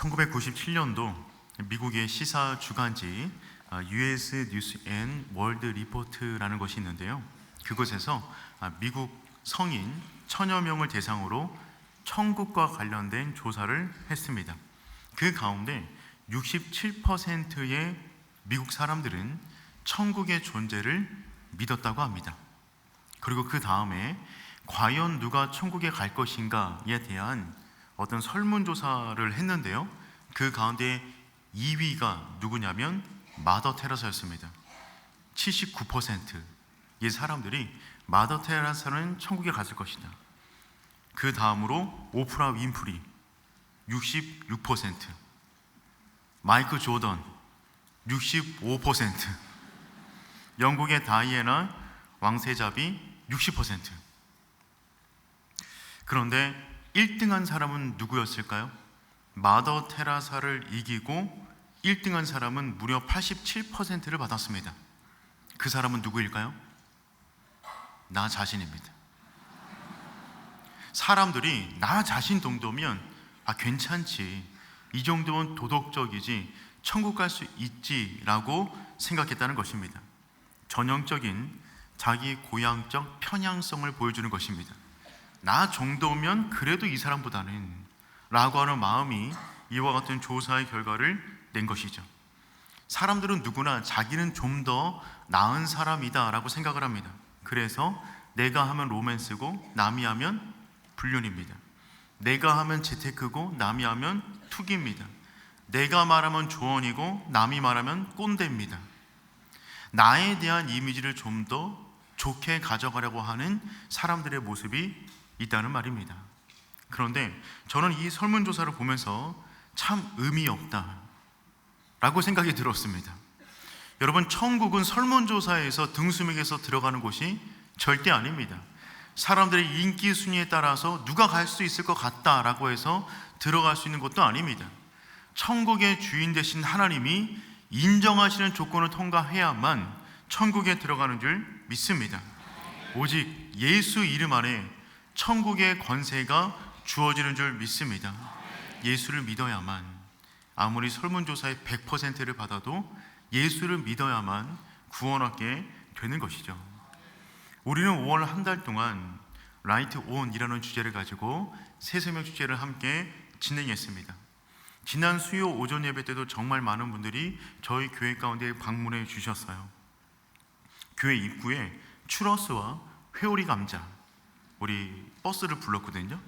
1997년도 미국의 시사 주간지 US 뉴스 앤 월드 리포트라는 것이 있는데요. 그곳에서 미국 성인 1000여 명을 대상으로 천국과 관련된 조사를 했습니다. 그 가운데 67%의 미국 사람들은 천국의 존재를 믿었다고 합니다. 그리고 그 다음에 과연 누가 천국에 갈 것인가에 대한 어떤 설문조사를 했는데요. 그 가운데 2위가 누구냐면 마더 테레사였습니다. 79%의 사람들이 마더 테레사는 천국에 갔을 것이다. 그 다음으로 오프라 윈프리 66%, 마이클 조던 65%, 영국의 다이애나 왕세자비 60%. 그런데 1등한 사람은 누구였을까요? 마더 테레사를 이기고 1등한 사람은 무려 87%를 받았습니다. 그 사람은 누구일까요? 나 자신입니다. 사람들이 나 자신 정도면 괜찮지, 이 정도면 도덕적이지, 천국 갈 수 있지 라고 생각했다는 것입니다. 전형적인 자기 고향적 편향성을 보여주는 것입니다. 나 정도면 그래도 이 사람보다는 라고 하는 마음이 이와 같은 조사의 결과를 낸 것이죠. 사람들은 누구나 자기는 좀 더 나은 사람이다 라고 생각을 합니다. 그래서 내가 하면 로맨스고 남이 하면 불륜입니다. 내가 하면 재테크고 남이 하면 투기입니다. 내가 말하면 조언이고 남이 말하면 꼰대입니다. 나에 대한 이미지를 좀 더 좋게 가져가려고 하는 사람들의 모습이 있다는 말입니다. 그런데 저는 이 설문조사를 보면서 참 의미 없다 라고 생각이 들었습니다. 여러분, 천국은 설문조사에서 등수맥에서 들어가는 곳이 절대 아닙니다. 사람들의 인기 순위에 따라서 누가 갈 수 있을 것 같다라고 해서 들어갈 수 있는 것도 아닙니다. 천국의 주인 되신 하나님이 인정하시는 조건을 통과해야만 천국에 들어가는 줄 믿습니다. 오직 예수 이름 안에 천국의 권세가 주어지는 줄 믿습니다. 예수를 믿어야만, 아무리 설문조사의 100%를 받아도 예수를 믿어야만 구원하게 되는 것이죠. 우리는 5월 한 달 동안 라이트 온이라는 주제를 가지고 새생명 축제를 함께 진행했습니다. 지난 수요 오전 예배 때도 정말 많은 분들이 저희 교회 가운데 방문해 주셨어요. 교회 입구에 추러스와 회오리 감자, 우리 버스를 불렀거든요.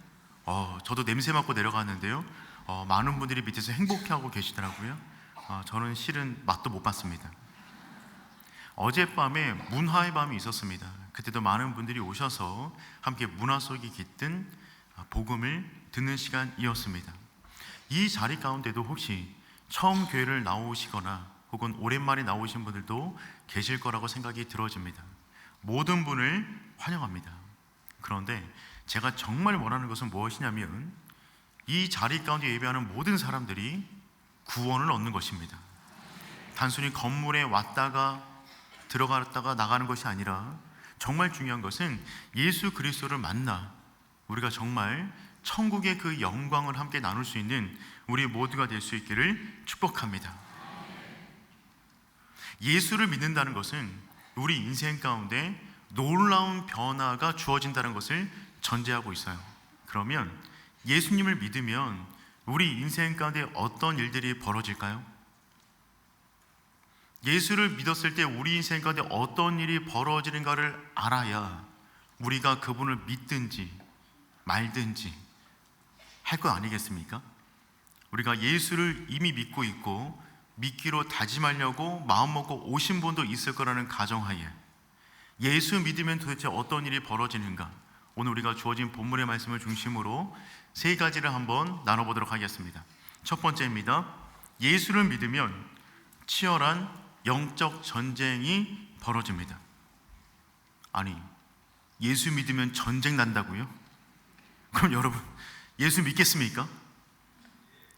저도 냄새 맡고 내려갔는데요. 많은 분들이 밑에서 행복해하고 계시더라고요. 저는 실은 맛도 못 봤습니다. 어젯밤에 문화의 밤이 있었습니다. 그때도 많은 분들이 오셔서 함께 문화 속에 깃든 복음을 듣는 시간이었습니다. 이 자리 가운데도 혹시 처음 교회를 나오시거나 혹은 오랜만에 나오신 분들도 계실 거라고 생각이 들어집니다. 모든 분을 환영합니다. 그런데 제가 정말 원하는 것은 무엇이냐면 이 자리 가운데 예배하는 모든 사람들이 구원을 얻는 것입니다. 단순히 건물에 왔다가 들어갔다가 나가는 것이 아니라 정말 중요한 것은 예수 그리스도를 만나 우리가 정말 천국의 그 영광을 함께 나눌 수 있는 우리 모두가 될 수 있기를 축복합니다. 예수를 믿는다는 것은 우리 인생 가운데 놀라운 변화가 주어진다는 것을 전제하고 있어요. 그러면 예수님을 믿으면 우리 인생 가운데 어떤 일들이 벌어질까요? 예수를 믿었을 때 우리 인생 가운데 어떤 일이 벌어지는가를 알아야 우리가 그분을 믿든지 말든지 할 것 아니겠습니까? 우리가 예수를 이미 믿고 있고 믿기로 다짐하려고 마음먹고 오신 분도 있을 거라는 가정하에 예수 믿으면 도대체 어떤 일이 벌어지는가, 오늘 우리가 주어진 본문의 말씀을 중심으로 세 가지를 한번 나눠보도록 하겠습니다. 첫 번째입니다. 예수를 믿으면 치열한 영적 전쟁이 벌어집니다. 아니, 예수 믿으면 전쟁 난다고요? 그럼 여러분, 예수 믿겠습니까?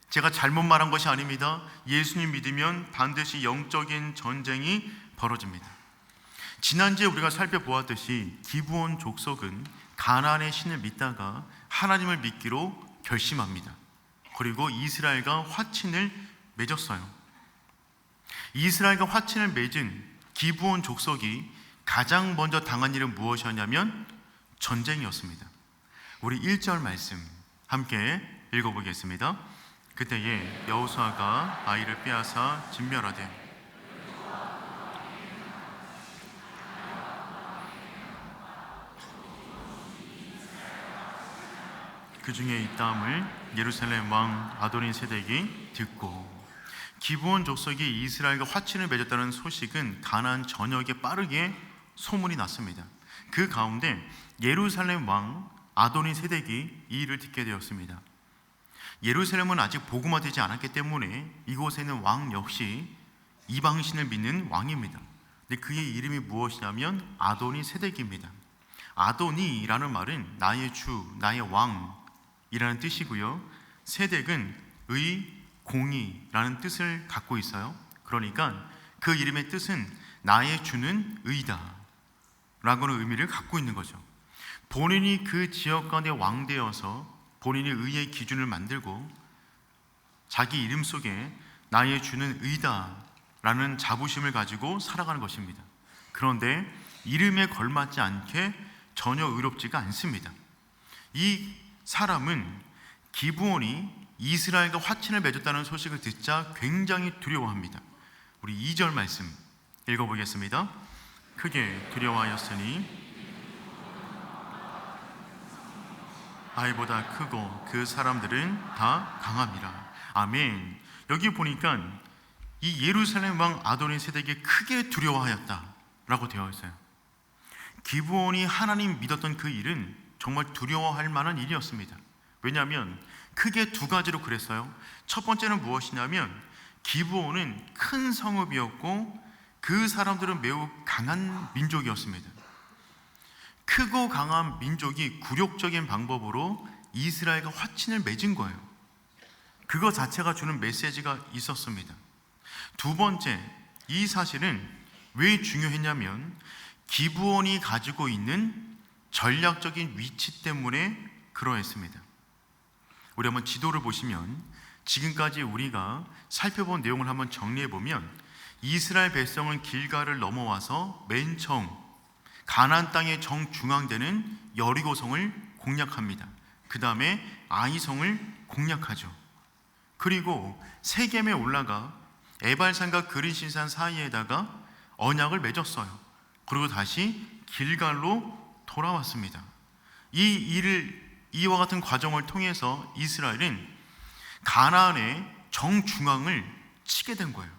제가 잘못 말한 것이 아닙니다. 예수님 믿으면 반드시 영적인 전쟁이 벌어집니다. 지난주에 우리가 살펴보았듯이 기브온 족속은 가나안의 신을 믿다가 하나님을 믿기로 결심합니다. 그리고 이스라엘과 화친을 맺었어요. 이스라엘과 화친을 맺은 기브온 족속이 가장 먼저 당한 일은 무엇이었냐면 전쟁이었습니다. 우리 1절 말씀 함께 읽어보겠습니다. 그때에 여호수아가 아이를 빼앗아 진멸하되 그 중에 있다함을 예루살렘 왕 아도니세덱이 듣고, 기브온 족속이 이스라엘과 화친을 맺었다는 소식은 가나안 전역에 빠르게 소문이 났습니다. 그 가운데 예루살렘 왕 아도니세덱이 이 일을 듣게 되었습니다. 예루살렘은 아직 복음화되지 않았기 때문에 이곳에는 왕 역시 이방신을 믿는 왕입니다. 근데 그의 이름이 무엇이냐면 아도니세덱입니다. 아도니라는 말은 나의 주, 나의 왕이라는 뜻이고요. 세덱은 의, 공의라는 뜻을 갖고 있어요. 그러니까 그 이름의 뜻은 나의 주는 의다 라고는 의미를 갖고 있는 거죠. 본인이 그 지역 가운데 왕되어서 본인이 의의 기준을 만들고 자기 이름 속에 나의 주는 의다 라는 자부심을 가지고 살아가는 것입니다. 그런데 이름에 걸맞지 않게 전혀 의롭지가 않습니다. 이 사람은 기브온이 이스라엘과 화친을 맺었다는 소식을 듣자 굉장히 두려워합니다. 우리 2절 말씀 읽어보겠습니다. 크게 두려워하였으니 아이보다 크고 그 사람들은 다 강함이라. 아멘. 여기 보니까 이 예루살렘 왕 아도니세덱이 크게 두려워하였다라고 되어 있어요. 기브온이 하나님 믿었던 그 일은 정말 두려워할 만한 일이었습니다. 왜냐하면 크게 두 가지로 그랬어요. 첫 번째는 무엇이냐면 기브온은 큰 성읍이었고 그 사람들은 매우 강한 민족이었습니다. 크고 강한 민족이 굴욕적인 방법으로 이스라엘과 화친을 맺은 거예요. 그거 자체가 주는 메시지가 있었습니다. 두 번째, 이 사실은 왜 중요했냐면 기브온이 가지고 있는 전략적인 위치 때문에 그러했습니다. 우리 한번 지도를 보시면 지금까지 우리가 살펴본 내용을 한번 정리해 보면 이스라엘 백성은 길갈을 넘어와서 맨 처음 가나안 땅의 정중앙되는 여리고성을 공략합니다. 그 다음에 아이성을 공략하죠. 그리고 세겜에 올라가 에발산과 그리신산 사이에다가 언약을 맺었어요. 그리고 다시 길갈로 돌아왔습니다. 이와 같은 과정을 통해서 이스라엘은 가나안의 정중앙을 치게 된 거예요.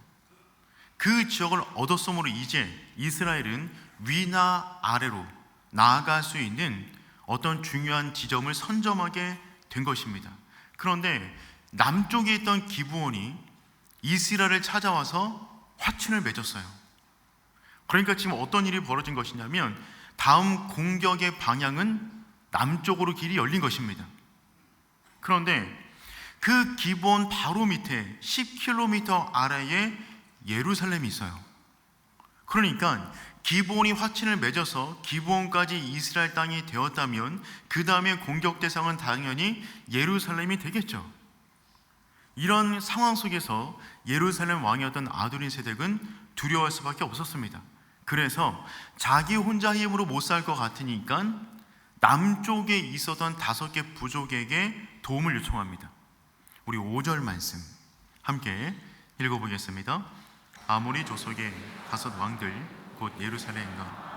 그 지역을 얻었으므로 이제 이스라엘은 위나 아래로 나아갈 수 있는 어떤 중요한 지점을 선점하게 된 것입니다. 그런데 남쪽에 있던 기브온이 이스라엘을 찾아와서 화친을 맺었어요. 그러니까 지금 어떤 일이 벌어진 것이냐면 다음 공격의 방향은 남쪽으로 길이 열린 것입니다. 그런데 그 기브온 바로 밑에 10km 아래에 예루살렘이 있어요. 그러니까 기브온이 화친을 맺어서 기브온까지 이스라엘 땅이 되었다면 그 다음에 공격 대상은 당연히 예루살렘이 되겠죠. 이런 상황 속에서 예루살렘 왕이었던 아도니세덱은 두려워할 수밖에 없었습니다. 그래서 자기 혼자 힘으로 못 살 것 같으니까 남쪽에 있었던 5개 부족에게 도움을 요청합니다. 우리 5절 말씀 함께 읽어보겠습니다. 아모리 족속의 5 왕들 곧 예루살렘과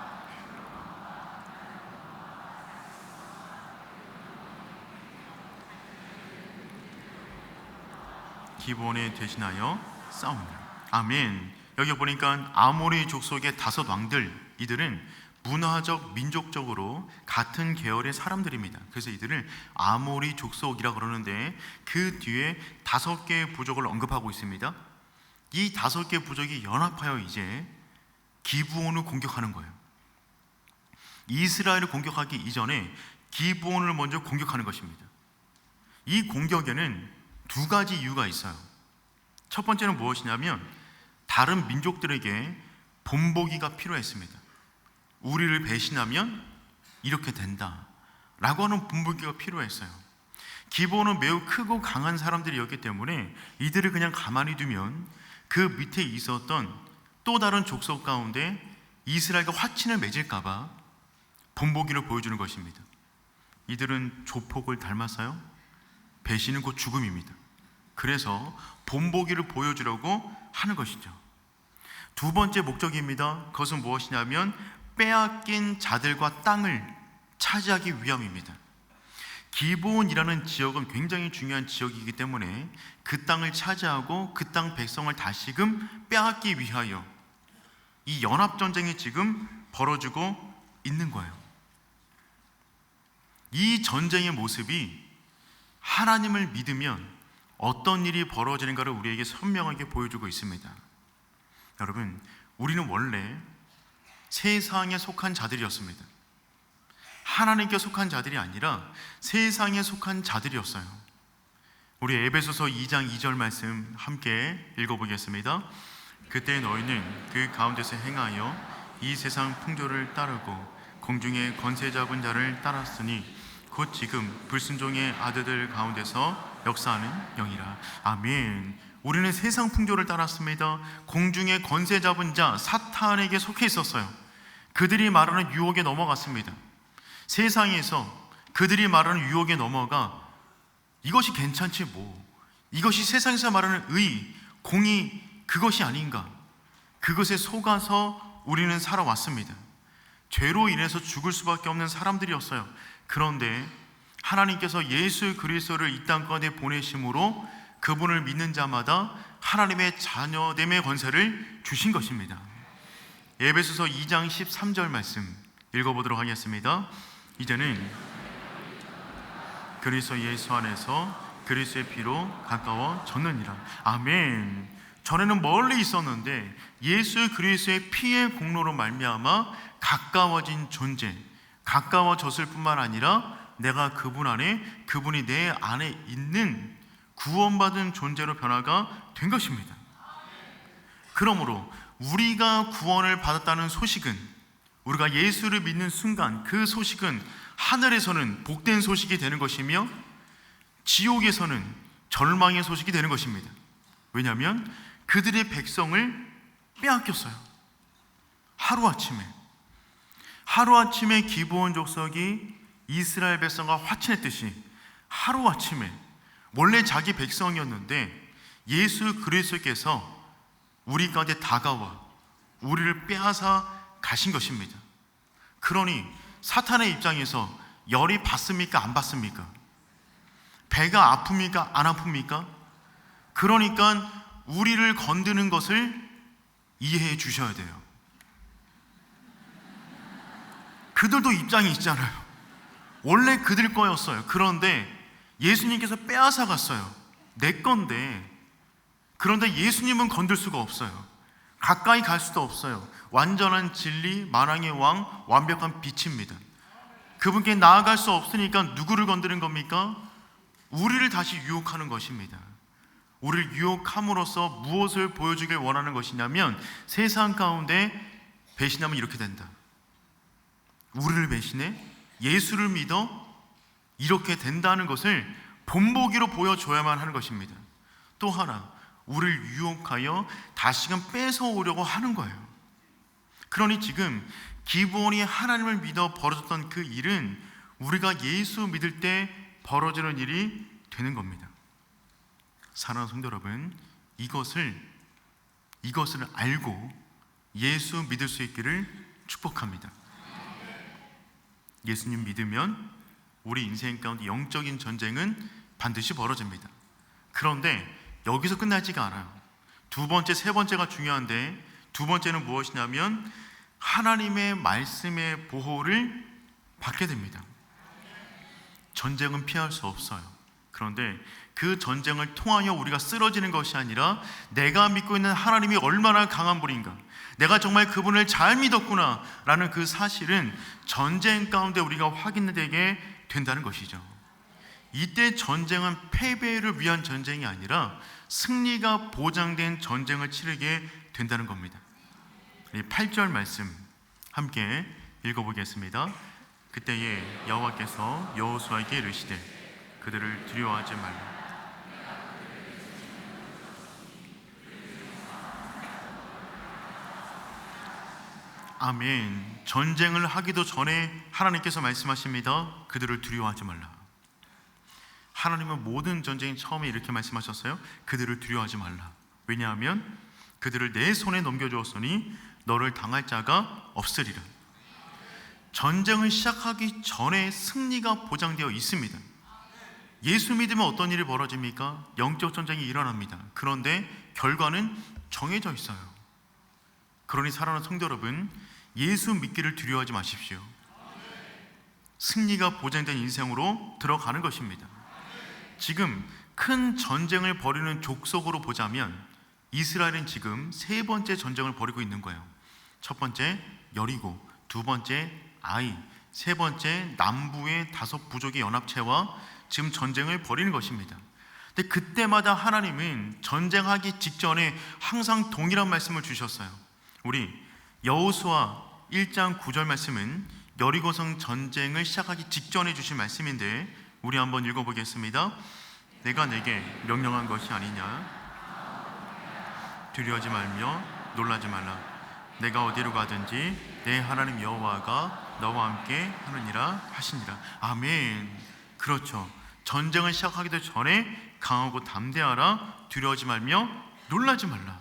기브온에 대신하여 싸웁니다. 아멘. 여기 보니까 아모리 족속의 5 왕들, 이들은 문화적, 민족적으로 같은 계열의 사람들입니다. 그래서 이들을 아모리 족속이라고 그러는데 그 뒤에 5개의 부족을 언급하고 있습니다. 이 5개 부족이 연합하여 이제 기브온을 공격하는 거예요. 이스라엘을 공격하기 이전에 기브온을 먼저 공격하는 것입니다. 이 공격에는 2가지 이유가 있어요. 첫 번째는 무엇이냐면 다른 민족들에게 본보기가 필요했습니다. 우리를 배신하면 이렇게 된다 라고 하는 본보기가 필요했어요. 기브온은 매우 크고 강한 사람들이었기 때문에 이들을 그냥 가만히 두면 그 밑에 있었던 또 다른 족속 가운데 이스라엘과 화친을 맺을까 봐 본보기를 보여주는 것입니다. 이들은 조폭을 닮았어요. 배신은 곧 죽음입니다. 그래서 본보기를 보여주려고 하는 것이죠. 두 번째 목적입니다. 그것은 무엇이냐면 빼앗긴 자들과 땅을 차지하기 위함입니다. 기브온이라는 지역은 굉장히 중요한 지역이기 때문에 그 땅을 차지하고 그 땅 백성을 다시금 빼앗기 위하여 이 연합전쟁이 지금 벌어지고 있는 거예요. 이 전쟁의 모습이 하나님을 믿으면 어떤 일이 벌어지는가를 우리에게 선명하게 보여주고 있습니다. 여러분, 우리는 원래 세상에 속한 자들이었습니다. 하나님께 속한 자들이 아니라 세상에 속한 자들이었어요. 우리 에베소서 2장 2절 말씀 함께 읽어보겠습니다. 그때 너희는 그 가운데서 행하여 이 세상 풍조를 따르고 공중의 권세 잡은 자를 따랐으니 곧 지금 불순종의 아들들 가운데서 역사하는 영이라. 아멘. 우리는 세상 풍조를 따랐습니다. 공중의 권세 잡은 자 사탄에게 속해 있었어요. 그들이 말하는 유혹에 넘어갔습니다. 세상에서 그들이 말하는 유혹에 넘어가 이것이 괜찮지 뭐, 이것이 세상에서 말하는 의, 공의, 그것이 아닌가, 그것에 속아서 우리는 살아왔습니다. 죄로 인해서 죽을 수밖에 없는 사람들이었어요. 그런데 하나님께서 예수 그리스도를 이 땅 가운데 보내심으로 그분을 믿는 자마다 하나님의 자녀됨의 권세를 주신 것입니다. 에베소서 2장 13절 말씀 읽어보도록 하겠습니다. 이제는 그리스도 예수 안에서 그리스도의 피로 가까워졌느니라. 아멘. 전에는 멀리 있었는데 예수 그리스도의 피의 공로로 말미암아 가까워진 존재, 가까워졌을 뿐만 아니라 내가 그분 안에, 그분이 내 안에 있는 구원받은 존재로 변화가 된 것입니다. 그러므로 우리가 구원을 받았다는 소식은, 우리가 예수를 믿는 순간 그 소식은 하늘에서는 복된 소식이 되는 것이며 지옥에서는 절망의 소식이 되는 것입니다. 왜냐하면 그들의 백성을 빼앗겼어요. 하루아침에 기브온 족속이 이스라엘 백성과 화친했듯이 하루아침에 원래 자기 백성이었는데 예수 그리스도께서 우리 가운데 다가와 우리를 빼앗아 가신 것입니다. 그러니 사탄의 입장에서 열이 받습니까? 안 받습니까? 배가 아픕니까? 안 아픕니까? 그러니까 우리를 건드는 것을 이해해 주셔야 돼요. 그들도 입장이 있잖아요. 원래 그들 거였어요. 그런데 예수님께서 빼앗아 갔어요. 내 건데. 그런데 예수님은 건들 수가 없어요. 가까이 갈 수도 없어요. 완전한 진리, 만왕의 왕, 완벽한 빛입니다. 그분께 나아갈 수 없으니까 누구를 건드는 겁니까? 우리를 다시 유혹하는 것입니다. 우리를 유혹함으로써 무엇을 보여주길 원하는 것이냐면 세상 가운데 배신하면 이렇게 된다. 우리를 배신해 예수를 믿어 이렇게 된다는 것을 본보기로 보여줘야만 하는 것입니다. 또 하나, 우리를 유혹하여 다시금 뺏어오려고 하는 거예요. 그러니 지금 기브온이 하나님을 믿어 벌어졌던 그 일은 우리가 예수 믿을 때 벌어지는 일이 되는 겁니다. 사랑하는 성도 여러분, 이것을 알고 예수 믿을 수 있기를 축복합니다. 예수님 믿으면 우리 인생 가운데 영적인 전쟁은 반드시 벌어집니다. 그런데 여기서 끝나지가 않아요. 두 번째, 세 번째가 중요한데, 두 번째는 무엇이냐면 하나님의 말씀의 보호를 받게 됩니다. 전쟁은 피할 수 없어요. 그런데 그 전쟁을 통하여 우리가 쓰러지는 것이 아니라 내가 믿고 있는 하나님이 얼마나 강한 분인가, 내가 정말 그분을 잘 믿었구나 라는 그 사실은 전쟁 가운데 우리가 확인되게 된다는 것이죠. 이때 전쟁은 패배를 위한 전쟁이 아니라 승리가 보장된 전쟁을 치르게 된다는 겁니다. 8절 말씀 함께 읽어보겠습니다. 그때에 여호와께서 여호수아에게 이르시되 그들을 두려워하지 말라. 아멘. 전쟁을 하기도 전에 하나님께서 말씀하십니다. 그들을 두려워하지 말라. 하나님은 모든 전쟁이 처음에 이렇게 말씀하셨어요. 그들을 두려워하지 말라. 왜냐하면 그들을 내 손에 넘겨주었으니 너를 당할 자가 없으리라. 전쟁을 시작하기 전에 승리가 보장되어 있습니다. 예수 믿으면 어떤 일이 벌어집니까? 영적 전쟁이 일어납니다. 그런데 결과는 정해져 있어요. 그러니 사랑하는 성도 여러분, 예수 믿기를 두려워하지 마십시오. 승리가 보장된 인생으로 들어가는 것입니다. 지금 큰 전쟁을 벌이는 족속으로 보자면 이스라엘은 지금 세 번째 전쟁을 벌이고 있는 거예요. 첫 번째 여리고, 두 번째 아이, 세 번째 남부의 5부족의 연합체와 지금 전쟁을 벌이는 것입니다. 근데 그때마다 하나님은 전쟁하기 직전에 항상 동일한 말씀을 주셨어요. 우리 여호수아 1장 9절 말씀은 여리고성 전쟁을 시작하기 직전에 주신 말씀인데 우리 한번 읽어보겠습니다. 내가 내게 명령한 것이 아니냐? 두려워하지 말며 놀라지 말라. 내가 어디로 가든지 내 하나님 여호와가 너와 함께 하느니라 하시니라. 아멘. 그렇죠. 전쟁을 시작하기도 전에 강하고 담대하라. 두려워하지 말며 놀라지 말라.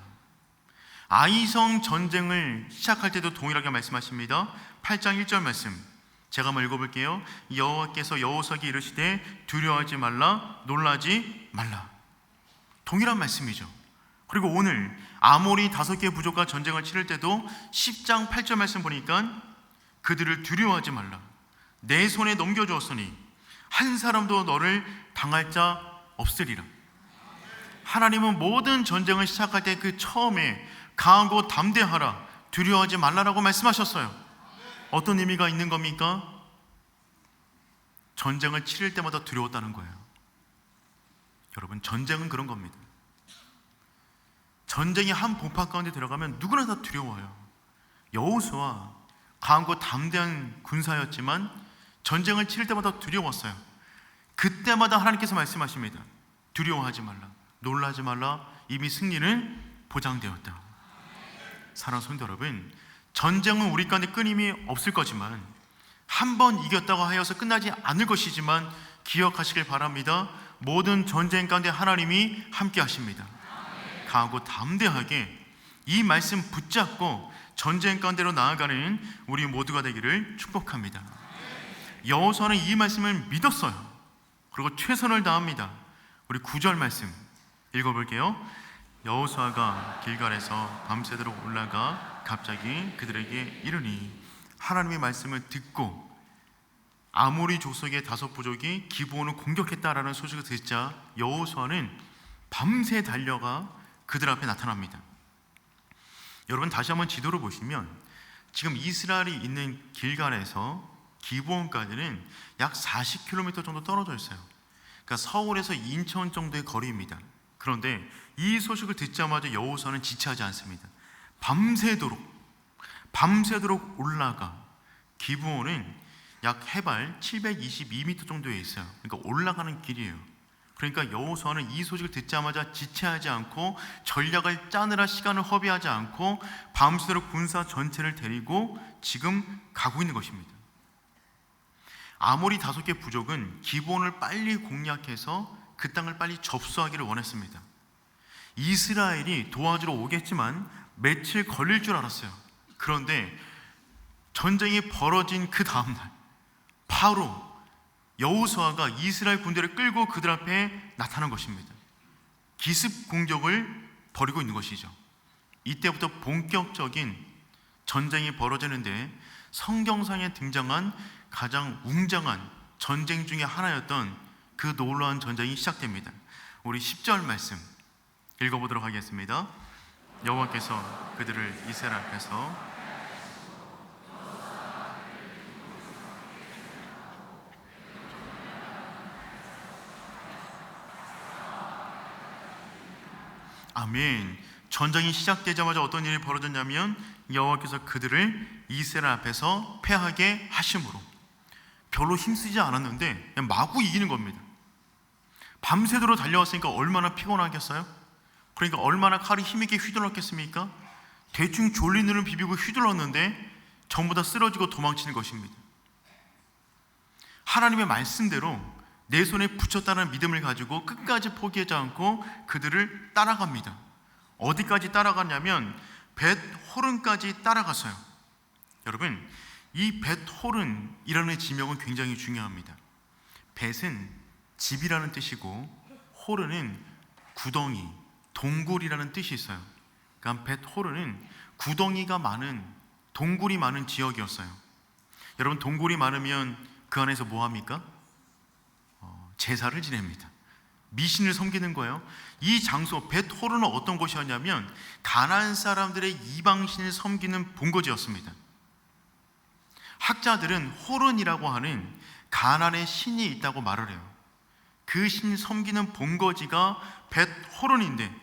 아이성 전쟁을 시작할 때도 동일하게 말씀하십니다. 8장 1절 말씀 제가 한번 읽어볼게요. 여호와께서 여호수아에게 이르시되 두려워하지 말라, 놀라지 말라. 동일한 말씀이죠. 그리고 오늘 아모리 5개 부족과 전쟁을 치를 때도 10장 8절 말씀 보니까 그들을 두려워하지 말라. 내 손에 넘겨주었으니 한 사람도 너를 당할 자 없으리라. 하나님은 모든 전쟁을 시작할 때 그 처음에 강하고 담대하라, 두려워하지 말라라고 말씀하셨어요. 어떤 의미가 있는 겁니까? 전쟁을 치를 때마다 두려웠다는 거예요. 여러분, 전쟁은 그런 겁니다. 전쟁이 한 본파 가운데 들어가면 누구나 다 두려워요. 여호수아 강하고 담대한 군사였지만 전쟁을 치를 때마다 두려웠어요. 그때마다 하나님께서 말씀하십니다. 두려워하지 말라, 놀라지 말라. 이미 승리는 보장되었다. 사랑하는 성도 여러분, 전쟁은 우리 가운데 끊임이 없을 거지만 한 번 이겼다고 하여서 끝나지 않을 것이지만 기억하시길 바랍니다. 모든 전쟁 가운데 하나님이 함께 하십니다. 강하고 담대하게 이 말씀 붙잡고 전쟁 가운데로 나아가는 우리 모두가 되기를 축복합니다. 여호수아는 이 말씀을 믿었어요. 그리고 최선을 다합니다. 우리 9절 말씀 읽어볼게요. 여호수아가 길갈에서 밤새도록 올라가 갑자기 그들에게 이르니, 하나님의 말씀을 듣고 아모리 족속의 5부족이 기브온을 공격했다라는 소식을 듣자 여호수아는 밤새 달려가 그들 앞에 나타납니다. 여러분, 다시 한번 지도를 보시면 지금 이스라엘이 있는 길갈에서 기브온까지는 약 40km 정도 떨어져 있어요. 그러니까 서울에서 인천 정도의 거리입니다. 그런데 이 소식을 듣자마자 여호수아는 지체하지 않습니다. 밤새도록 올라가. 기브온은 약 해발 722m 정도에 있어요. 그러니까 올라가는 길이에요. 그러니까 여호수아는 이 소식을 듣자마자 지체하지 않고 전략을 짜느라 시간을 허비하지 않고 밤새도록 군사 전체를 데리고 지금 가고 있는 것입니다. 아모리 5개 부족은 기브온을 빨리 공략해서 그 땅을 빨리 접수하기를 원했습니다. 이스라엘이 도와주러 오겠지만 며칠 걸릴 줄 알았어요. 그런데 전쟁이 벌어진 그 다음날 바로 여호수아가 이스라엘 군대를 끌고 그들 앞에 나타난 것입니다. 기습 공격을 벌이고 있는 것이죠. 이때부터 본격적인 전쟁이 벌어지는데 성경상에 등장한 가장 웅장한 전쟁 중에 하나였던 그 놀라운 전쟁이 시작됩니다. 우리 10절 말씀 읽어보도록 하겠습니다. 여호와께서 그들을 이스라엘 앞에서 아멘. 전쟁이 시작되자마자 어떤 일이 벌어졌냐면 여호와께서 그들을 이스라엘 앞에서 패하게 하심으로, 별로 힘쓰지 않았는데 그냥 마구 이기는 겁니다. 밤새도록 달려왔으니까 얼마나 피곤하겠어요? 그러니까 얼마나 칼이 힘있게 휘둘렀겠습니까? 대충 졸린 눈을 비비고 휘둘렀는데 전부 다 쓰러지고 도망치는 것입니다. 하나님의 말씀대로 내 손에 붙였다는 믿음을 가지고 끝까지 포기하지 않고 그들을 따라갑니다. 어디까지 따라갔냐면 벳호른까지 따라갔어요. 여러분, 이 벳호른이라는 지명은 굉장히 중요합니다. 벳은 집이라는 뜻이고 호른은 구덩이, 동굴이라는 뜻이 있어요. 그러니까 벳호른은 구덩이가 많은, 동굴이 많은 지역이었어요. 여러분, 동굴이 많으면 그 안에서 뭐 합니까? 제사를 지냅니다. 미신을 섬기는 거예요. 이 장소 벳호른은 어떤 곳이었냐면 가나안 사람들의 이방신을 섬기는 본거지였습니다. 학자들은 호른이라고 하는 가나안의 신이 있다고 말을 해요. 그 신 섬기는 본거지가 벳호른인데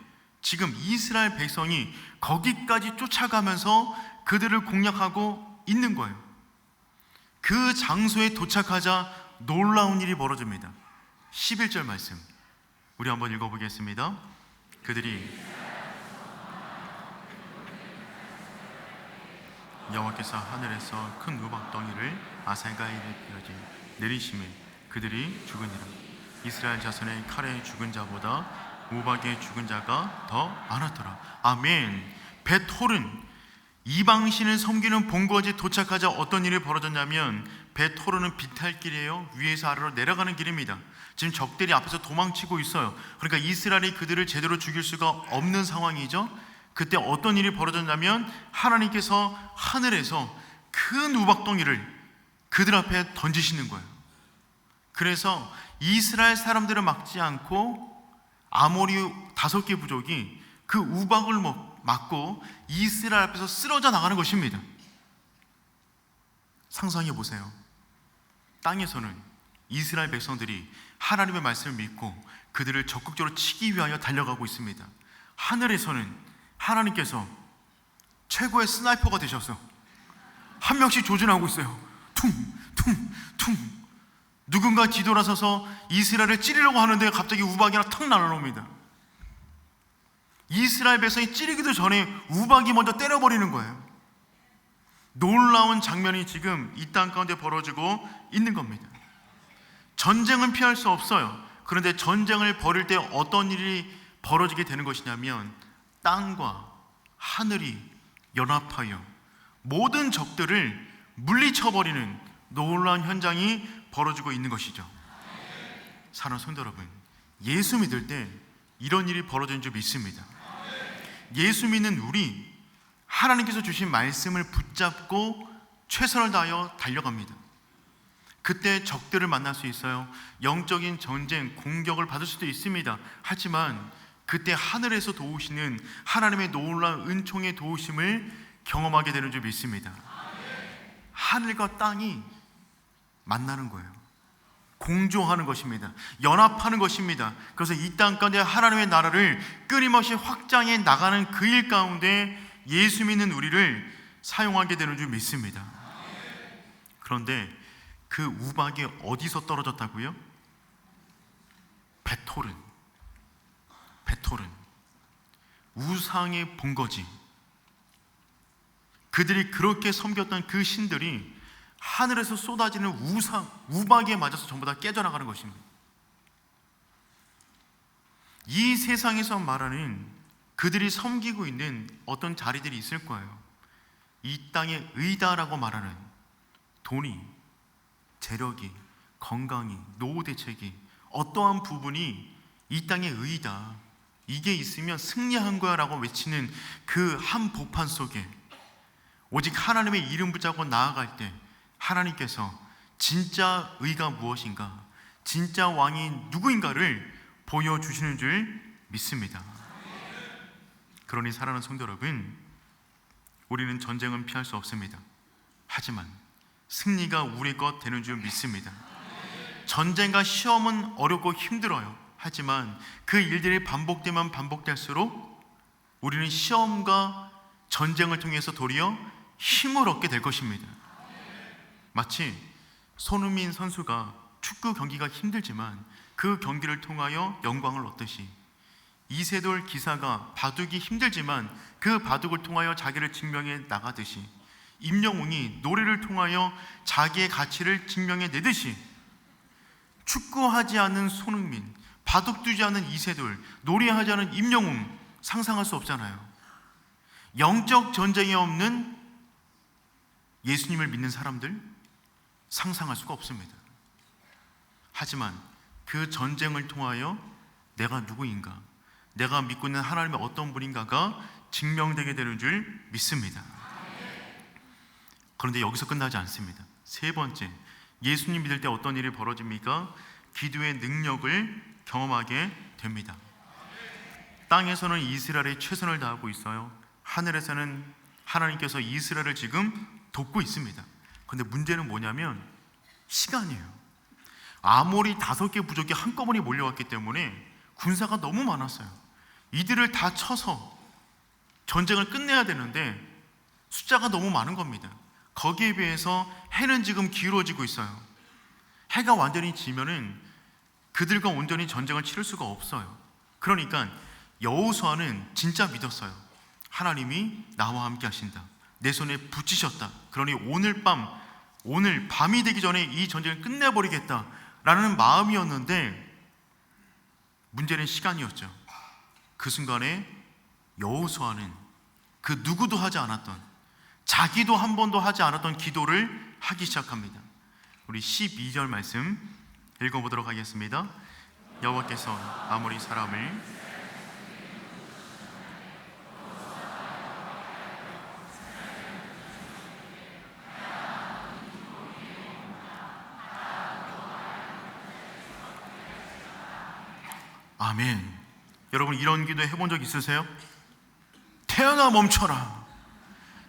지금 이스라엘 백성이 거기까지 쫓아가면서 그들을 공략하고 있는 거예요. 그 장소에 도착하자 놀라운 일이 벌어집니다. 11절 말씀 우리 한번 읽어보겠습니다. 그들이 여호와께서 하늘에서 큰 우박덩이를 아사가에 내리시매 그들이 죽으니라. 이스라엘 자손의 칼에 죽은 자보다 우박에 죽은 자가 더 많았더라. 아멘. 벳호른, 이방신을 섬기는 본거지에 도착하자 어떤 일이 벌어졌냐면 벳호른은 비탈길이에요. 위에서 아래로 내려가는 길입니다. 지금 적들이 앞에서 도망치고 있어요. 그러니까 이스라엘이 그들을 제대로 죽일 수가 없는 상황이죠. 그때 어떤 일이 벌어졌냐면 하나님께서 하늘에서 큰 우박덩이를 그들 앞에 던지시는 거예요. 그래서 이스라엘 사람들을 막지 않고 아모리 5개 부족이 그 우박을 맞고 이스라엘 앞에서 쓰러져 나가는 것입니다. 상상해 보세요. 땅에서는 이스라엘 백성들이 하나님의 말씀을 믿고 그들을 적극적으로 치기 위하여 달려가고 있습니다. 하늘에서는 하나님께서 최고의 스나이퍼가 되셔서 한 명씩 조준하고 있어요. 퉁퉁퉁. 누군가 뒤돌아서서 이스라엘을 찌르려고 하는데 갑자기 우박이 하나 탁 날아옵니다. 이스라엘 백성이 찌르기도 전에 우박이 먼저 때려버리는 거예요. 놀라운 장면이 지금 이 땅 가운데 벌어지고 있는 겁니다. 전쟁은 피할 수 없어요. 그런데 전쟁을 벌일 때 어떤 일이 벌어지게 되는 것이냐면 땅과 하늘이 연합하여 모든 적들을 물리쳐버리는 놀라운 현장이 벌어지고 있는 것이죠. 사랑하는 성도 여러분, 예수 믿을 때 이런 일이 벌어지는 줄 믿습니다. 예수 믿는 우리, 하나님께서 주신 말씀을 붙잡고 최선을 다하여 달려갑니다. 그때 적들을 만날 수 있어요. 영적인 전쟁, 공격을 받을 수도 있습니다. 하지만 그때 하늘에서 도우시는 하나님의 놀라운 은총의 도우심을 경험하게 되는 줄 믿습니다. 하늘과 땅이 만나는 거예요. 공조하는 것입니다. 연합하는 것입니다. 그래서 이 땅 가운데 하나님의 나라를 끊임없이 확장해 나가는 그 일 가운데 예수 믿는 우리를 사용하게 되는 줄 믿습니다. 그런데 그 우박이 어디서 떨어졌다고요? 벳호른. 우상의 본거지. 그들이 그렇게 섬겼던 그 신들이 하늘에서 쏟아지는 우박에 맞아서 전부 다 깨져나가는 것입니다. 이 세상에서 말하는 그들이 섬기고 있는 어떤 자리들이 있을 거예요. 이 땅의 의다라고 말하는 돈이, 재력이, 건강이, 노후 대책이, 어떠한 부분이 이 땅의 의다, 이게 있으면 승리한 거야 라고 외치는 그 한복판 속에 오직 하나님의 이름 붙잡고 나아갈 때 하나님께서 진짜 의가 무엇인가, 진짜 왕이 누구인가를 보여주시는 줄 믿습니다. 그러니 사랑하는 성도 여러분, 우리는 전쟁은 피할 수 없습니다. 하지만 승리가 우리 것 되는 줄 믿습니다. 전쟁과 시험은 어렵고 힘들어요. 하지만 그 일들이 반복되면 반복될수록 우리는 시험과 전쟁을 통해서 도리어 힘을 얻게 될 것입니다. 마치 손흥민 선수가 축구 경기가 힘들지만 그 경기를 통하여 영광을 얻듯이 이세돌 기사가 바둑이 힘들지만 그 바둑을 통하여 자기를 증명해 나가듯이 임영웅이 노래를 통하여 자기의 가치를 증명해 내듯이 축구하지 않은 손흥민, 바둑 두지 않은 이세돌, 노래하지 않은 임영웅 상상할 수 없잖아요. 영적 전쟁이 없는 예수님을 믿는 사람들 상상할 수가 없습니다. 하지만 그 전쟁을 통하여 내가 누구인가, 내가 믿고 있는 하나님의 어떤 분인가가 증명되게 되는 줄 믿습니다. 그런데 여기서 끝나지 않습니다. 세 번째, 예수님 믿을 때 어떤 일이 벌어집니까? 기도의 능력을 경험하게 됩니다. 땅에서는 이스라엘이 최선을 다하고 있어요. 하늘에서는 하나님께서 이스라엘을 지금 돕고 있습니다. 그런데 문제는 뭐냐면 시간이에요. 아모리 5개 부족이 한꺼번에 몰려왔기 때문에 군사가 너무 많았어요. 이들을 다 쳐서 전쟁을 끝내야 되는데 숫자가 너무 많은 겁니다. 거기에 비해서 해는 지금 기울어지고 있어요. 해가 완전히 지면은 그들과 온전히 전쟁을 치를 수가 없어요. 그러니까 여호수아는 진짜 믿었어요. 하나님이 나와 함께 하신다. 내 손에 붙이셨다. 그러니 오늘 밤이 되기 전에 이 전쟁을 끝내버리겠다 라는 마음이었는데 문제는 시간이었죠. 그 순간에 여호수아는 그 누구도 하지 않았던, 자기도 한 번도 하지 않았던 기도를 하기 시작합니다. 우리 12절 말씀 읽어보도록 하겠습니다. 여호와께서 아모리 사람을 아멘. 여러분 이런 기도 해본 적 있으세요? 태양아 멈춰라,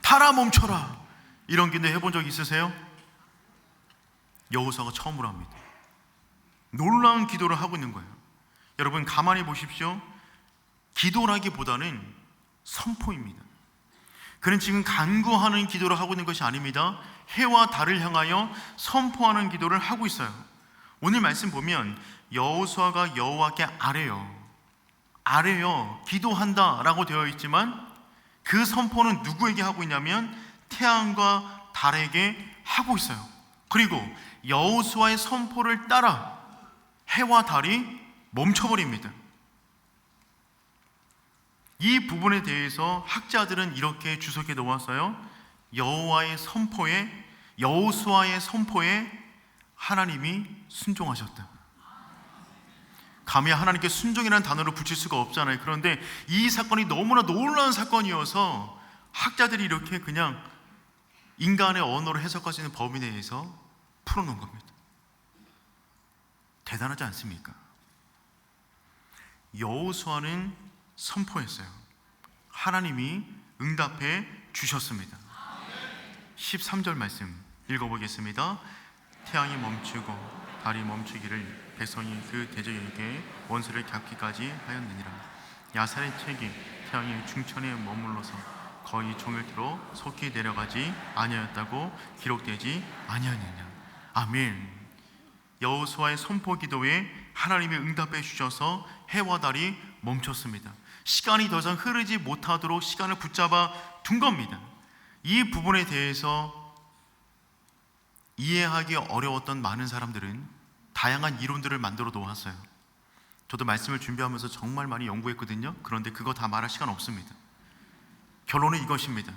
달아 멈춰라, 이런 기도 해본 적 있으세요? 여호수아가 처음으로 합니다. 놀라운 기도를 하고 있는 거예요. 여러분 가만히 보십시오. 기도라기보다는 선포입니다. 그는 지금 간구하는 기도를 하고 있는 것이 아닙니다. 해와 달을 향하여 선포하는 기도를 하고 있어요. 오늘 말씀 보면 여호수아가 여호와께 아뢰어 기도한다 라고 되어 있지만 그 선포는 누구에게 하고 있냐면 태양과 달에게 하고 있어요. 그리고 여호수아의 선포를 따라 해와 달이 멈춰버립니다. 이 부분에 대해서 학자들은 이렇게 주석해 놓았어요. 여호수아의 선포에 하나님이 순종하셨다. 감히 하나님께 순종이라는 단어를 붙일 수가 없잖아요. 그런데 이 사건이 너무나 놀라운 사건이어서 학자들이 이렇게 그냥 인간의 언어로 해석할 수 있는 범위 내에서 풀어놓은 겁니다. 대단하지 않습니까? 여호수아는 선포했어요. 하나님이 응답해 주셨습니다. 13절 말씀 읽어보겠습니다. 태양이 멈추고 달이 멈추기를 백성이 그 대적에게 원수를 갚기까지 하였느니라. 야살의 책이 태양의 중천에 머물러서 거의 종일토록 속히 내려가지 아니하였다고 기록되지 아니하느냐. 아멘. 여호수아의 선포 기도에 하나님이 응답해 주셔서 해와 달이 멈췄습니다. 시간이 더 이상 흐르지 못하도록 시간을 붙잡아 둔 겁니다. 이 부분에 대해서 이해하기 어려웠던 많은 사람들은 다양한 이론들을 만들어 놓았어요. 저도 말씀을 준비하면서 정말 많이 연구했거든요. 그런데 그거 다 말할 시간 없습니다. 결론은 이것입니다.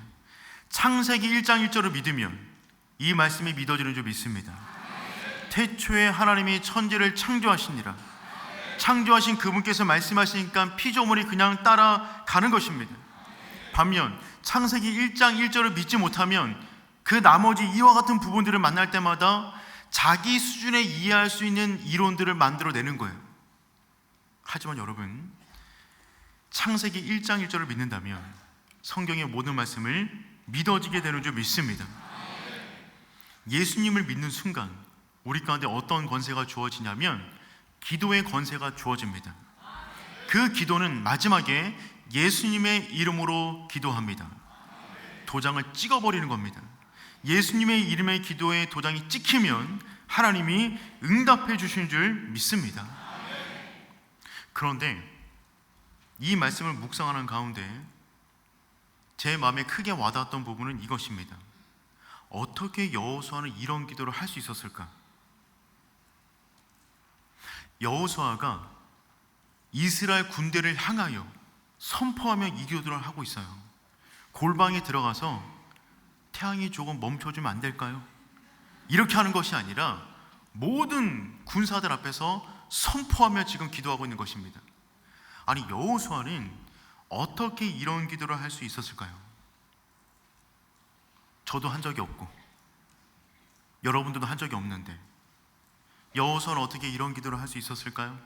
창세기 1장 1절을 믿으면 이 말씀이 믿어지는 줄 믿습니다. 태초에 하나님이 천지를 창조하시니라. 창조하신 그분께서 말씀하시니까 피조물이 그냥 따라가는 것입니다. 반면 창세기 1장 1절을 믿지 못하면 그 나머지 이와 같은 부분들을 만날 때마다 자기 수준에 이해할 수 있는 이론들을 만들어내는 거예요. 하지만 여러분, 창세기 1장 1절을 믿는다면 성경의 모든 말씀을 믿어지게 되는 줄 믿습니다. 예수님을 믿는 순간 우리 가운데 어떤 권세가 주어지냐면 기도의 권세가 주어집니다. 그 기도는 마지막에 예수님의 이름으로 기도합니다. 도장을 찍어버리는 겁니다. 예수님의 이름의 기도에 도장이 찍히면 하나님이 응답해 주신 줄 믿습니다. 그런데 이 말씀을 묵상하는 가운데 제 마음에 크게 와닿았던 부분은 이것입니다. 어떻게 여호수아는 이런 기도를 할 수 있었을까? 여호수아가 이스라엘 군대를 향하여 선포하며 이 기도를 하고 있어요. 골방에 들어가서 태양이 조금 멈춰주면 안 될까요? 이렇게 하는 것이 아니라 모든 군사들 앞에서 선포하며 지금 기도하고 있는 것입니다. 아니, 여호수아는 어떻게 이런 기도를 할 수 있었을까요? 저도 한 적이 없고 여러분들도 한 적이 없는데 여호수아는 어떻게 이런 기도를 할 수 있었을까요?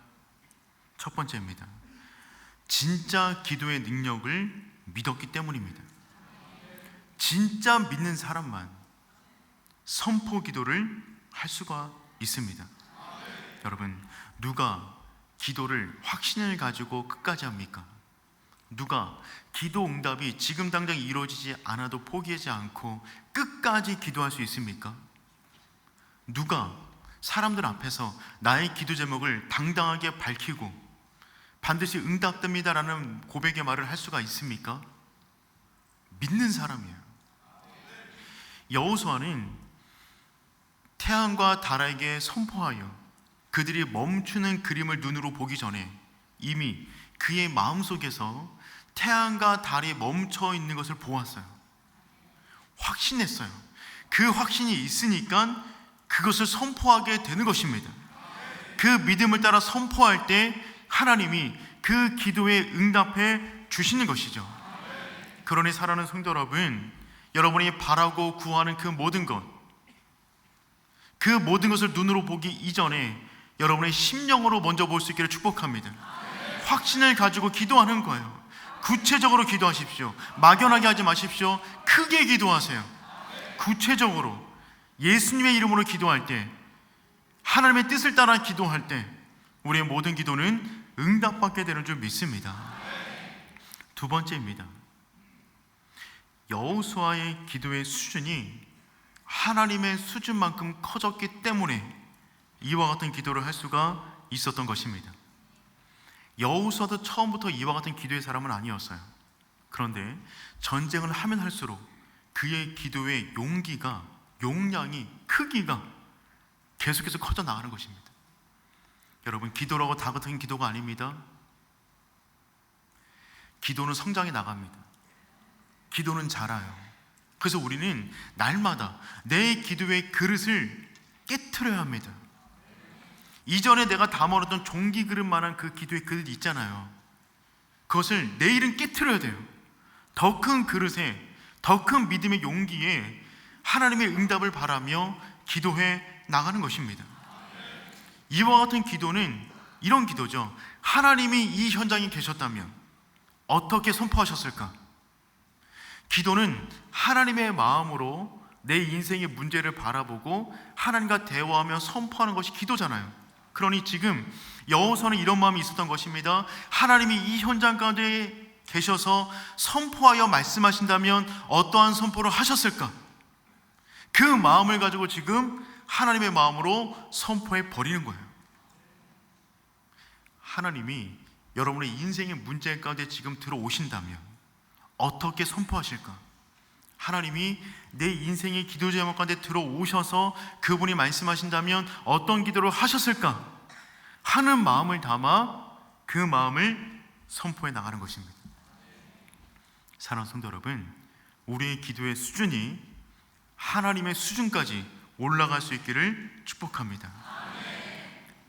첫 번째입니다. 진짜 기도의 능력을 믿었기 때문입니다. 진짜 믿는 사람만 선포 기도를 할 수가 있습니다. 여러분, 누가 기도를 확신을 가지고 끝까지 합니까? 누가 기도 응답이 지금 당장 이루어지지 않아도 포기하지 않고 끝까지 기도할 수 있습니까? 누가 사람들 앞에서 나의 기도 제목을 당당하게 밝히고 반드시 응답됩니다라는 고백의 말을 할 수가 있습니까? 믿는 사람이에요. 여호수아는 태양과 달에게 선포하여 그들이 멈추는 그림을 눈으로 보기 전에 이미 그의 마음속에서 태양과 달이 멈춰 있는 것을 보았어요. 확신했어요. 그 확신이 있으니까 그것을 선포하게 되는 것입니다. 그 믿음을 따라 선포할 때 하나님이 그 기도에 응답해 주시는 것이죠. 그러니 사랑하는 성도 여러분, 여러분이 바라고 구하는 그 모든 것을 눈으로 보기 이전에 여러분의 심령으로 먼저 볼 수 있기를 축복합니다. 확신을 가지고 기도하는 거예요. 구체적으로 기도하십시오. 막연하게 하지 마십시오. 크게 기도하세요. 구체적으로 예수님의 이름으로 기도할 때, 하나님의 뜻을 따라 기도할 때 우리의 모든 기도는 응답받게 되는 줄 믿습니다. 두 번째입니다. 여호수아의 기도의 수준이 하나님의 수준만큼 커졌기 때문에 이와 같은 기도를 할 수가 있었던 것입니다. 여호수아도 처음부터 이와 같은 기도의 사람은 아니었어요. 그런데 전쟁을 하면 할수록 그의 기도의 용량이, 크기가 계속해서 커져 나가는 것입니다. 여러분, 기도라고 다 같은 기도가 아닙니다. 기도는 성장해 나갑니다. 기도는 자라요. 그래서 우리는 날마다 내 기도의 그릇을 깨트려야 합니다. 이전에 내가 담아놓던 종기 그릇만한 그 기도의 그릇 있잖아요. 그것을 내일은 깨트려야 돼요. 더 큰 그릇에, 더 큰 믿음의 용기에 하나님의 응답을 바라며 기도해 나가는 것입니다. 이와 같은 기도는 이런 기도죠. 하나님이 이 현장에 계셨다면 어떻게 선포하셨을까? 기도는 하나님의 마음으로 내 인생의 문제를 바라보고 하나님과 대화하며 선포하는 것이 기도잖아요. 그러니 지금 여호수아는 이런 마음이 있었던 것입니다. 하나님이 이 현장 가운데 계셔서 선포하여 말씀하신다면 어떠한 선포를 하셨을까? 그 마음을 가지고 지금 하나님의 마음으로 선포해 버리는 거예요. 하나님이 여러분의 인생의 문제 가운데 지금 들어오신다면 어떻게 선포하실까? 하나님이 내 인생의 기도 제목 가운데 들어오셔서 그분이 말씀하신다면 어떤 기도를 하셨을까? 하는 마음을 담아 그 마음을 선포해 나가는 것입니다. 사랑하는 성도 여러분, 우리의 기도의 수준이 하나님의 수준까지 올라갈 수 있기를 축복합니다.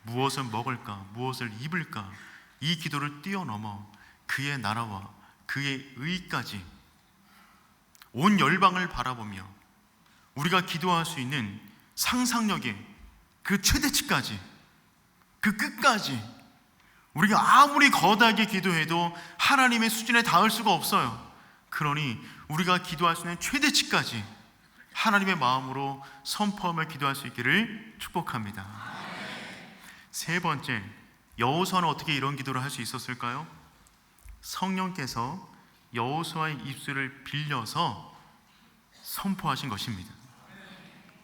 무엇을 먹을까? 무엇을 입을까? 이 기도를 뛰어넘어 그의 나라와 그의 의까지 온 열방을 바라보며 우리가 기도할 수 있는 상상력의 그 최대치까지, 그 끝까지 우리가 아무리 거대하게 기도해도 하나님의 수준에 닿을 수가 없어요. 그러니 우리가 기도할 수 있는 최대치까지 하나님의 마음으로 선포하며 기도할 수 있기를 축복합니다. 세 번째, 여호수아는 어떻게 이런 기도를 할 수 있었을까요? 성령께서 여호수아의 입술을 빌려서 선포하신 것입니다.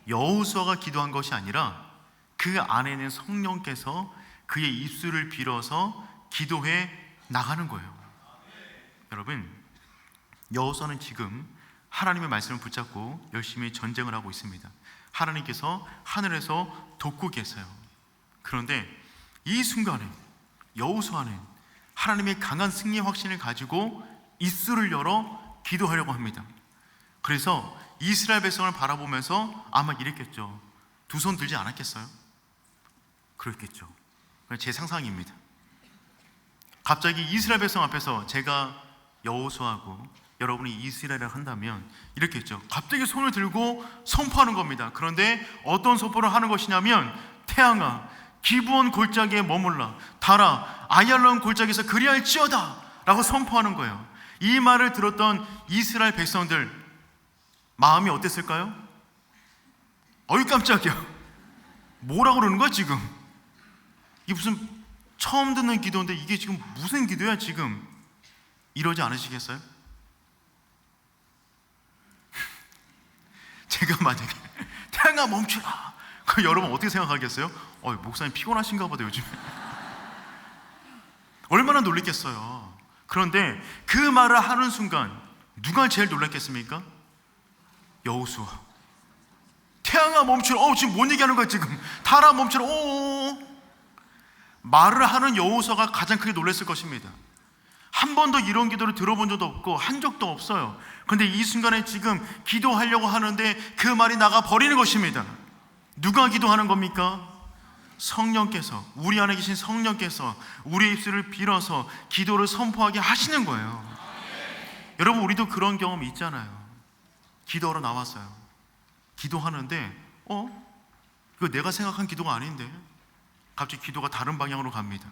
여호수아가 기도한 것이 아니라 그 안에는 성령께서 그의 입술을 빌어서 기도해 나가는 거예요. 여러분, 여호수아는 지금 하나님의 말씀을 붙잡고 열심히 전쟁을 하고 있습니다. 하나님께서 하늘에서 돕고 계세요. 그런데 이 순간에 여호수아는 하나님의 강한 승리 확신을 가지고 입술을 열어 기도하려고 합니다. 그래서 이스라엘 백성을 바라보면서 아마 이랬겠죠. 두 손 들지 않았겠어요? 그렇겠죠. 제 상상입니다. 갑자기 이스라엘 백성 앞에서 제가 여호수아고 여러분이 이스라엘을 한다면 이렇게 했죠. 갑자기 손을 들고 선포하는 겁니다. 그런데 어떤 선포를 하는 것이냐면, 태양아 기브온 골짜기에 머물라, 달아 아얄론 골짜기에서 그리할지어다 라고 선포하는 거예요. 이 말을 들었던 이스라엘 백성들 마음이 어땠을까요? 어이 깜짝이야, 뭐라고 그러는 거야 지금? 이게 무슨 처음 듣는 기도인데 이게 지금 무슨 기도야 지금? 이러지 않으시겠어요? 제가 만약에 태양아 멈추라, 그럼 여러분 어떻게 생각하겠어요? 목사님 피곤하신가 보다 요즘. 얼마나 놀랬겠어요. 그런데 그 말을 하는 순간 누가 제일 놀랐겠습니까? 여호수아. 태양아 멈추라. 지금 뭔 얘기하는 거야 지금? 달아 멈추라. 말을 하는 여호수아가 가장 크게 놀랐을 것입니다. 한 번도 이런 기도를 들어본 적도 없고 한 적도 없어요. 그런데 이 순간에 지금 기도하려고 하는데 그 말이 나가 버리는 것입니다. 누가 기도하는 겁니까? 성령께서, 우리 안에 계신 성령께서 우리의 입술을 빌어서 기도를 선포하게 하시는 거예요. 여러분, 우리도 그런 경험이 있잖아요. 기도하러 나왔어요. 기도하는데 이거 내가 생각한 기도가 아닌데 갑자기 기도가 다른 방향으로 갑니다.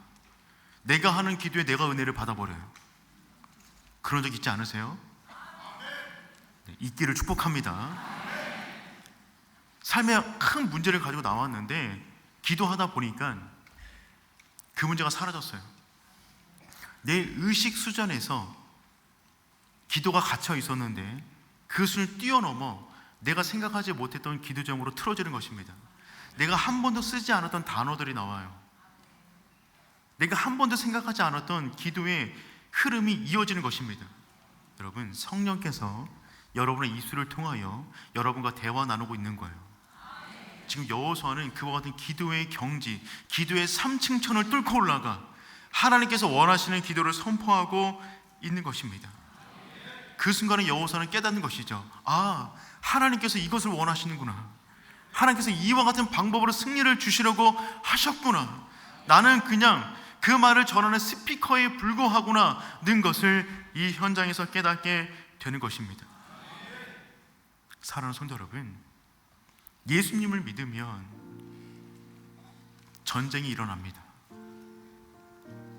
내가 하는 기도에 내가 은혜를 받아버려요. 그런 적 있지 않으세요? 네, 있기를 축복합니다. 삶에 큰 문제를 가지고 나왔는데 기도하다 보니까 그 문제가 사라졌어요. 내 의식 수준에서 기도가 갇혀 있었는데 그 수준을 뛰어넘어 내가 생각하지 못했던 기도 제목으로 틀어지는 것입니다. 내가 한 번도 쓰지 않았던 단어들이 나와요. 내가 한 번도 생각하지 않았던 기도의 흐름이 이어지는 것입니다. 여러분, 성령께서 여러분의 입술을 통하여 여러분과 대화 나누고 있는 거예요. 지금 여호수아는 그와 같은 기도의 경지, 기도의 3층천을 뚫고 올라가 하나님께서 원하시는 기도를 선포하고 있는 것입니다. 그 순간에 여호수아는 깨닫는 것이죠. 하나님께서 이것을 원하시는구나. 하나님께서 이와 같은 방법으로 승리를 주시려고 하셨구나. 나는 그냥 그 말을 전하는 스피커에 불과하구나는 것을 이 현장에서 깨닫게 되는 것입니다. 사랑하는 성도 여러분, 예수님을 믿으면 전쟁이 일어납니다.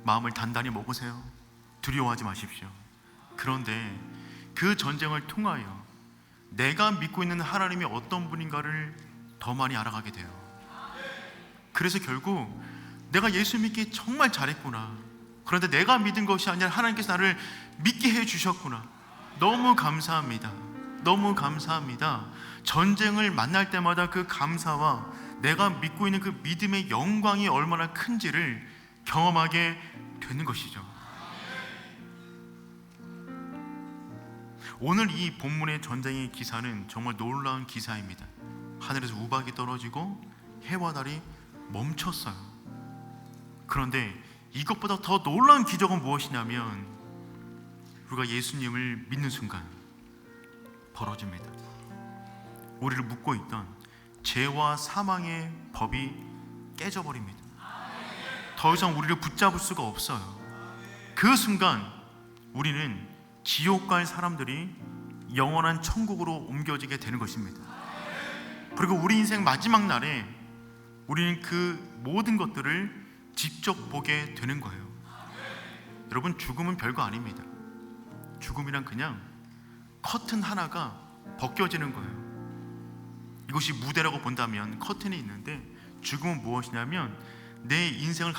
마음을 단단히 먹으세요. 두려워하지 마십시오. 그런데 그 전쟁을 통하여 내가 믿고 있는 하나님이 어떤 분인가를 더 많이 알아가게 돼요. 그래서 결국 내가 예수 믿기 정말 잘했구나. 그런데 내가 믿은 것이 아니라 하나님께서 나를 믿게 해주셨구나. 너무 감사합니다. 너무 감사합니다. 전쟁을 만날 때마다 그 감사와 내가 믿고 있는 그 믿음의 영광이 얼마나 큰지를 경험하게 되는 것이죠. 오늘 이 본문의 전쟁의 기사는 정말 놀라운 기사입니다. 하늘에서 우박이 떨어지고 해와 달이 멈췄어요. 그런데 이것보다 더 놀라운 기적은 무엇이냐면 우리가 예수님을 믿는 순간 벌어집니다. 우리를 묶고 있던 죄와 사망의 법이 깨져버립니다. 더 이상 우리를 붙잡을 수가 없어요. 그 순간 우리는 지옥 갈 사람들이 영원한 천국으로 옮겨지게 되는 것입니다. 그리고 우리 인생 마지막 날에 우리는 그 모든 것들을 직접 보게 되는 거예요. 여러분, 죽음은 별거 아닙니다. 죽음이란 그냥 커튼 하나가 벗겨지는 거예요. 이것이 무대라고 본다면 커튼이 있는데, 죽음은 무엇이냐면 내 인생을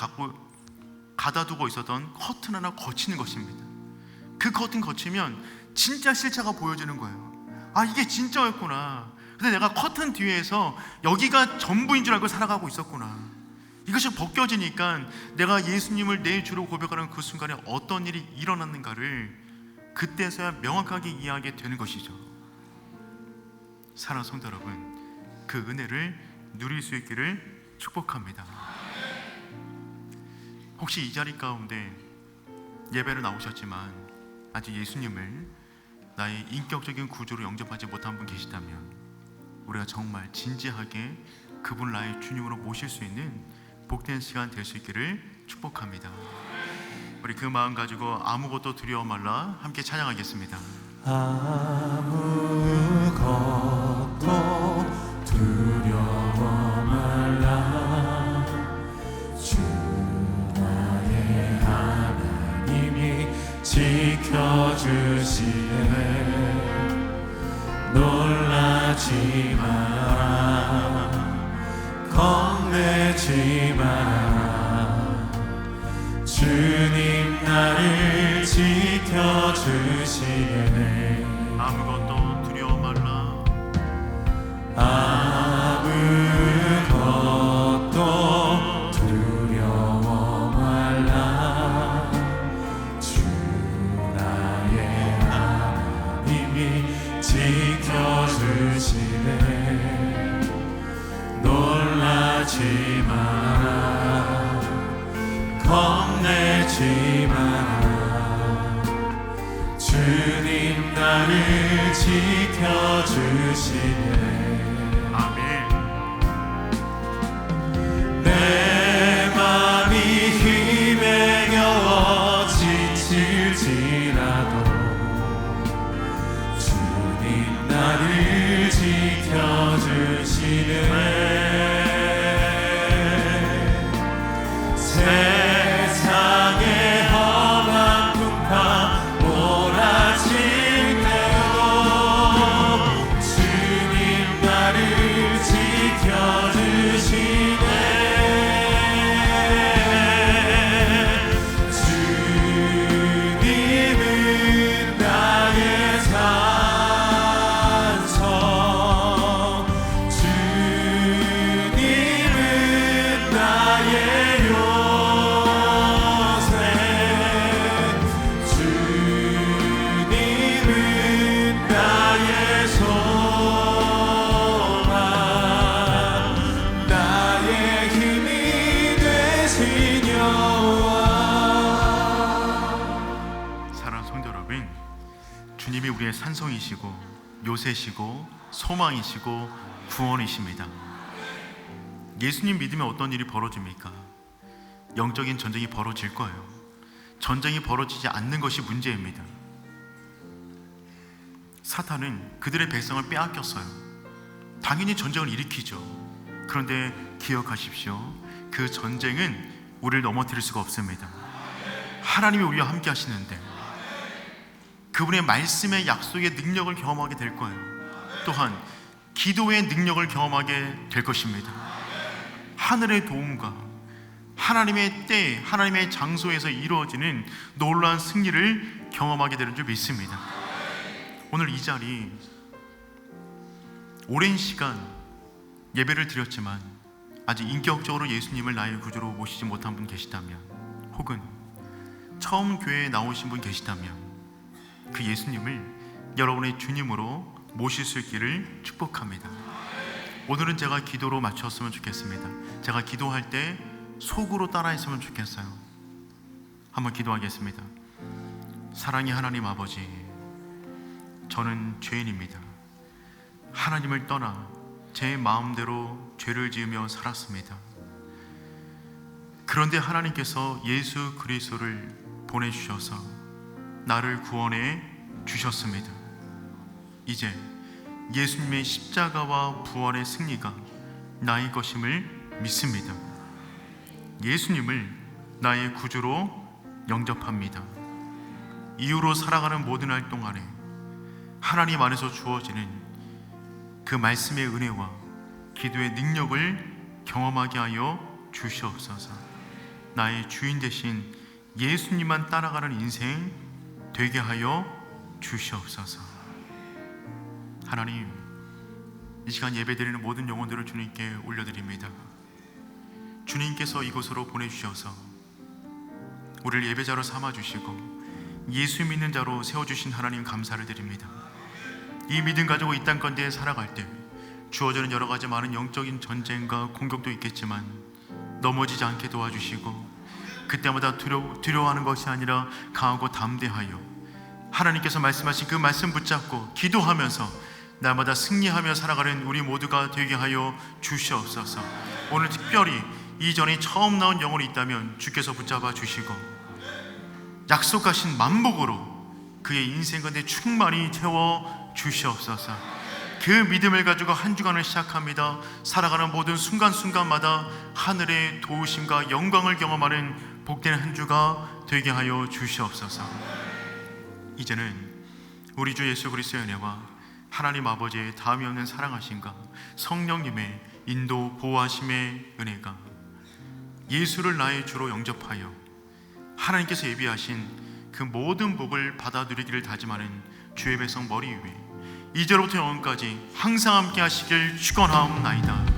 가다 두고 있었던 커튼 하나 거치는 것입니다. 그 커튼 거치면 진짜 실체가 보여지는 거예요. 이게 진짜였구나. 근데 내가 커튼 뒤에서 여기가 전부인 줄 알고 살아가고 있었구나. 이것이 벗겨지니까 내가 예수님을 내 주로 고백하는 그 순간에 어떤 일이 일어났는가를 그때서야 명확하게 이해하게 되는 것이죠. 사랑하는 성도 여러분, 그 은혜를 누릴 수 있기를 축복합니다. 혹시 이 자리 가운데 예배를 나오셨지만 아직 예수님을 나의 인격적인 구주로 영접하지 못한 분 계시다면, 우리가 정말 진지하게 그분을 나의 주님으로 모실 수 있는 복된 시간 될 수 있기를 축복합니다. 우리 그 마음 가지고 아무것도 두려워 말라 함께 찬양하겠습니다. 아무것도 두려워 말라. 주 나의 하나님이 지켜주시네. 놀라지 마라, 겁내지 마라. 주님 나를 지켜주시네. 아무것도 두려워 말라. 아무것도 두려워 말라. 주 나의 하나님이 지켜주시네. 놀라지 마라, 겁내지 마라. 주님 나를 지켜주시네. 아멘. 내 맘이 힘에 겨워 지칠지라도 주님 나를 지켜주시네. 세상의 험한 풍파 몰아칠 때도 주님 나를 지켜주시네. 주님은 나의 산성, 주님은 나의 요새, 주님은 나의 소망, 나의 힘이 되신 여호와. 사랑하는 성도 여러분, 주님이 우리의 산성이시고 요새시고 소망이시고 구원이십니다. 예수님 믿으면 어떤 일이 벌어집니까? 영적인 전쟁이 벌어질 거예요. 전쟁이 벌어지지 않는 것이 문제입니다. 사탄은 그들의 백성을 빼앗겼어요. 당연히 전쟁을 일으키죠. 그런데 기억하십시오, 그 전쟁은 우리를 넘어뜨릴 수가 없습니다. 하나님이 우리와 함께 하시는데 그분의 말씀의 약속의 능력을 경험하게 될 거예요. 또한 기도의 능력을 경험하게 될 것입니다. 하늘의 도움과 하나님의 때, 하나님의 장소에서 이루어지는 놀라운 승리를 경험하게 되는 줄 믿습니다. 오늘 이 자리 오랜 시간 예배를 드렸지만 아직 인격적으로 예수님을 나의 구주로 모시지 못한 분 계시다면, 혹은 처음 교회에 나오신 분 계시다면, 그 예수님을 여러분의 주님으로 모실 수 있기를 축복합니다. 오늘은 제가 기도로 맞췄으면 좋겠습니다. 제가 기도할 때 속으로 따라했으면 좋겠어요. 한번 기도하겠습니다. 사랑의 하나님 아버지, 저는 죄인입니다. 하나님을 떠나 제 마음대로 죄를 지으며 살았습니다. 그런데 하나님께서 예수 그리스도를 보내주셔서 나를 구원해 주셨습니다. 이제 예수님의 십자가와 부활의 승리가 나의 것임을 믿습니다. 예수님을 나의 구주로 영접합니다. 이후로 살아가는 모든 날 동안에 하나님 안에서 주어지는 그 말씀의 은혜와 기도의 능력을 경험하게 하여 주시옵소서. 나의 주인 되신 예수님만 따라가는 인생 되게 하여 주시옵소서. 하나님, 이 시간 예배드리는 모든 영혼들을 주님께 올려드립니다. 주님께서 이곳으로 보내주셔서 우리를 예배자로 삼아주시고 예수 믿는 자로 세워주신 하나님 감사를 드립니다. 이 믿음 가지고 이 땅 가운데 살아갈 때 주어지는 여러 가지 많은 영적인 전쟁과 공격도 있겠지만 넘어지지 않게 도와주시고 그때마다 두려워하는 것이 아니라 강하고 담대하여 하나님께서 말씀하신 그 말씀 붙잡고 기도하면서 날마다 승리하며 살아가는 우리 모두가 되게 하여 주시옵소서. 오늘 특별히 이전에 처음 나온 영혼이 있다면 주께서 붙잡아 주시고 약속하신 만복으로 그의 인생 가운데 충만히 채워 주시옵소서. 그 믿음을 가지고 한 주간을 시작합니다. 살아가는 모든 순간순간마다 하늘의 도우심과 영광을 경험하는 복된 한 주가 되게 하여 주시옵소서. 이제는 우리 주 예수 그리스도의 은혜와 하나님 아버지의 다음이 없는 사랑하심과 성령님의 인도 보호하심의 은혜가 예수를 나의 주로 영접하여 하나님께서 예비하신 그 모든 복을 받아 누리기를 다짐하는 주의 백성 머리 위에 이제로부터 영원까지 항상 함께 하시길 축원하옵나이다.